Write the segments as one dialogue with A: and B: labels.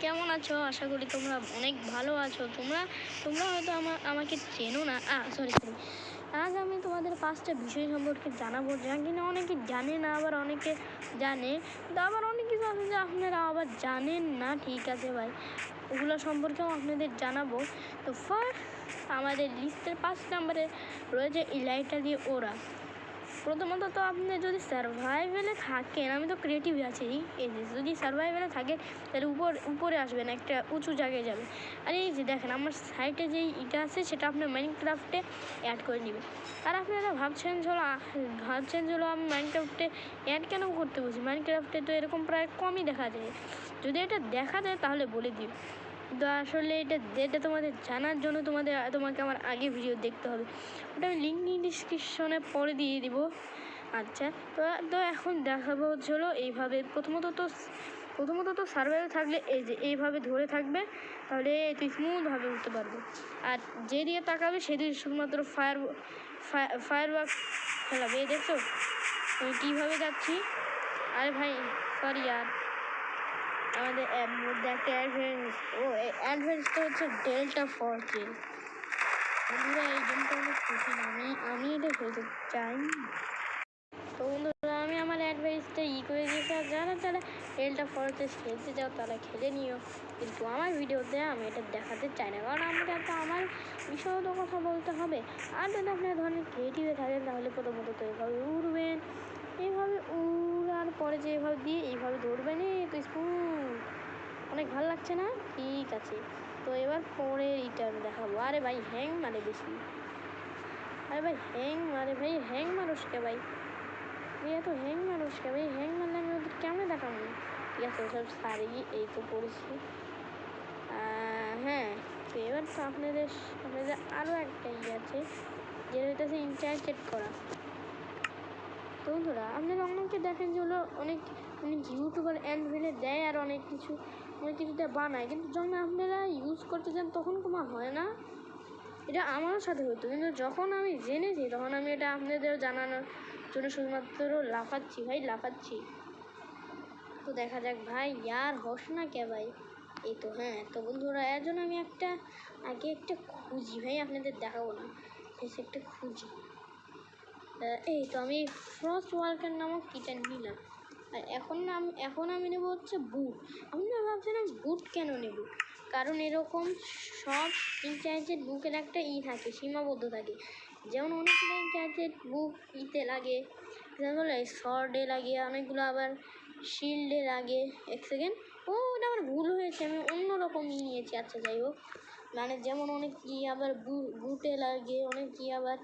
A: কেমন আছো? আশা করি তোমরা অনেক ভালো আছো। তোমরা হয়তো আমাকে চেনো না। সরি। আজ আমি তোমাদের 5টা বিষয় সম্পর্কে জানাবো, যা কিনা অনেকে জানে না, আবার অনেকে জানে, তো আবার অনেক কিছু আছে যে আপনারা আবার জানেন না। ঠিক আছে ভাই, ওগুলো সম্পর্কেও আপনাদের জানাবো। তো ফার্স্ট আমাদের লিস্টের 5 নম্বরে রয়েছে ইলাইটা দিয়ে ওরা। প্রথমত তো আপনি যদি সার্ভাইভেলে থাকেন, আমি তো ক্রিয়েটিভ আছি, এই যে যদি সার্ভাইভেলে থাকে তাহলে উপরে আসবেন, একটা উঁচু জায়গায় যাবে। আর এই যে দেখেন আমার সাইটে যেই ইটা আছে সেটা আপনার মাইনক্রাফটে অ্যাড করে নেবে। আর আপনারা ভাবছেন হলো আমি মাইনক্রাফটে অ্যাড কেন করতে বলছি, মাইনক্রাফটে তো এরকম প্রায় কমই দেখা যায়। যদি এটা দেখা যায় তাহলে বলে দিই। তো আসলে এটা তোমাদের জানার জন্য তোমাকে আমার আগে ভিডিও দেখতে হবে, ওটা আমি লিঙ্ক ডিসক্রিপশনে পরে দিয়ে দিব। আচ্ছা, তো এখন দেখাবো হলো এইভাবে। প্রথমত তো সার্ভাইভে থাকলে এই যে এইভাবে ধরে থাকবে, তাহলে তুই স্মুথভাবে উঠতে পারবে। আর যে দিয়ে তাকাবে সেদিকে শুধুমাত্র ফায়ার ওয়ার্ক ফেলাবে। এই দেখছো আমি কীভাবে যাচ্ছি। আরে ভাই সরি আর আমাদের মধ্যে একটা অ্যাডভেঞ্চটা হচ্ছে ডেল্টা ফর্চেন। বন্ধুরা এই গেমটা অনেক খুশি আমি এটা খেলতে চাই। তো বন্ধুরা আমি আমার অ্যাডভাইসটা করে দিয়েছি, আর যারা ডেল্টা ফর্চেস খেলতে চাও তারা খেলে নিও, কিন্তু আমার ভিডিওতে আমি এটা দেখাতে চাই না, কারণ আমাকে তো আমার বিষয়ত কথা বলতে হবে। আর যদি আপনার ধরনের ক্রিয়েটিভে থাকেন তাহলে প্রথমত তো এইভাবে উড়বেন, এইভাবে উড়ার পরে যে এইভাবে দিয়ে এইভাবে ধরবেন, তো স্মুথ, অনেক ভালো লাগছে না? ঠিক আছে, তো এবার পরে রিটার্ন দেখাবো। আরে ভাই হ্যাং মারে বেশি, আরে ভাই হ্যাং মানুষকে ভাই, এত হ্যাং মানুষকে ভাই, হ্যাং মারলে আমি ওদের কেমন দেখাবো? ঠিক আছে ওসব সারি, এই তো করেছি। হ্যাঁ, তো এবার তো আপনাদের আরও একটা আছে, যেটা হইতেছে ইন্টারচেট করা। তো বন্ধুরা আপনারা অনেকে দেখেন যে হলো অনেক ইউটিউবার অ্যান্ডভিলে দেয় আর অনেক কিছুতে বানায়, কিন্তু যখন আপনারা ইউজ করতে চান তখন কোনো হয় না। এটা আমারও সাথে হতো, কিন্তু যখন আমি জেনেছি তখন আমি এটা আপনাদের জানানোর জন্য শুধুমাত্র লাফাচ্ছি। তো দেখা যাক ভাই, ইয়ার হস না কে ভাই। এই তো হ্যাঁ, তো বন্ধুরা এর জন্য আমি আগে একটা খুঁজি ভাই, আপনাদের দেখাবো না, একটা খুঁজি। এই তো আমি ফ্রস্ট ওয়ার্কার নামক কিটা নিলাম। আর এখন আমি নেব হচ্ছে বুট। আপনারা ভাবছেন আমি বুট কেন নেব, কারণ এরকম সব ইনচার্জের বুকের একটা থাকে, সীমাবদ্ধ থাকে। যেমন অনেকগুলো ইনচার্জের বুক লাগে, যেমন শর্টে লাগে, অনেকগুলো আবার শিল্ডে লাগে। এক সেকেন্ড, ওটা আমার ভুল হয়েছে, আমি অন্যরকম নিয়েছি। আচ্ছা যাই হোক, মানে যেমন অনেক আবার বুটে লাগে, অনেক আবার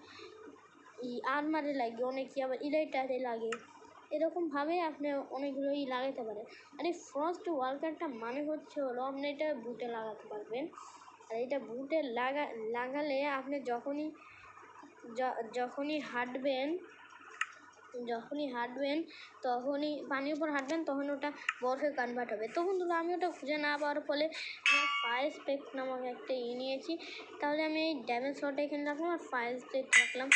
A: আর্মারে লাগে, অনেকে আবার ইলাইটারে লাগে। এরকমভাবে আপনি অনেকগুলো লাগাতে পারেন। আর এই ফ্রস্ট ওয়ার্কারটা মানে হচ্ছে হলো আপনি এটা বুটে লাগাতে পারবেন। আর এটা বুটে লাগালে আপনি যখনই হাঁটবেন তখনই পানির উপর হাঁটবেন, তখন ওটা বরফে কনভার্ট হবে। তো বন্ধুরা আমি ওটা খুঁজে না পাওয়ার ফলে ফায়ার স্পেক নামক একটা নিয়েছি। তাহলে আমি এই ড্যামেজ শট এখানে রাখলাম আর ফায়ার স্পেক রাখলাম।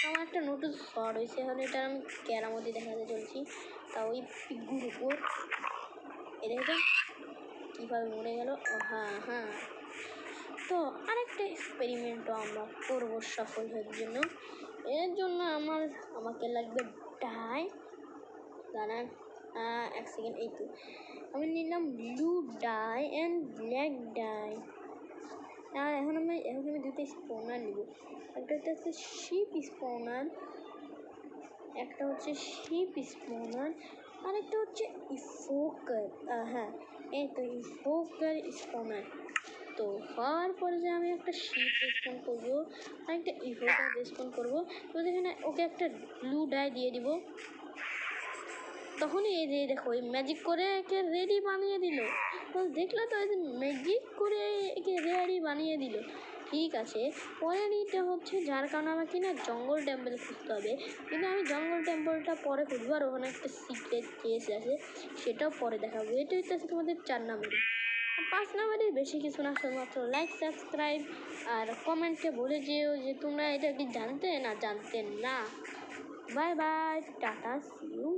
A: আমার একটা নতুন শট হয়েছে, এখন এটা আমি কেরামতি দেখাতে চলছি, তা ওই পিগুর উপর। এটা কীভাবে মরে গেল? হ্যাঁ, তো আরেকটা এক্সপেরিমেন্টও আমরা করবো সফল হওয়ার জন্য। এর জন্য আমাকে লাগবে দাঁড়ান এক সেকেন্ড। এই তো আমি নিলাম blue die and black die. আর এখন আমি দুটো স্পনার নেব, একটা হচ্ছে শিপ স্পনার, আর একটা হচ্ছে ইফোকার। হ্যাঁ, এই তো ইফোকার স্পনার। তো হওয়ার পরে যে আমি একটা শিপ রেসপন্ড করবো আর একটা ইভোকার রেসপন্ড করবো, তো এখানে ওকে একটা ব্লু ডাই দিয়ে দিব। তখনই এই যে দেখো এই ম্যাজিক করে একে রেডি বানিয়ে দিল। তো দেখলে তো এই যে ম্যাজিক করে একে রেডি বানিয়ে দিল। ঠিক আছে, পরের ইটা হচ্ছে যার কারণে আমাকে না জঙ্গল টেম্পল খুঁজতে হবে, কিন্তু আমি জঙ্গল টেম্পলটা পরে খুঁজবো, আর ওখানে একটা সিক্রেট কেস আছে সেটাও পরে দেখাবো। এটা হচ্ছে তোমাদের 4 নম্বরে। 5 নম্বরে বেশি কিছু না, শুধুমাত্র লাইক, সাবস্ক্রাইব আর কমেন্টে বলে যেও যে তোমরা এটা কি জানতে না। Bye bye, tata, see you.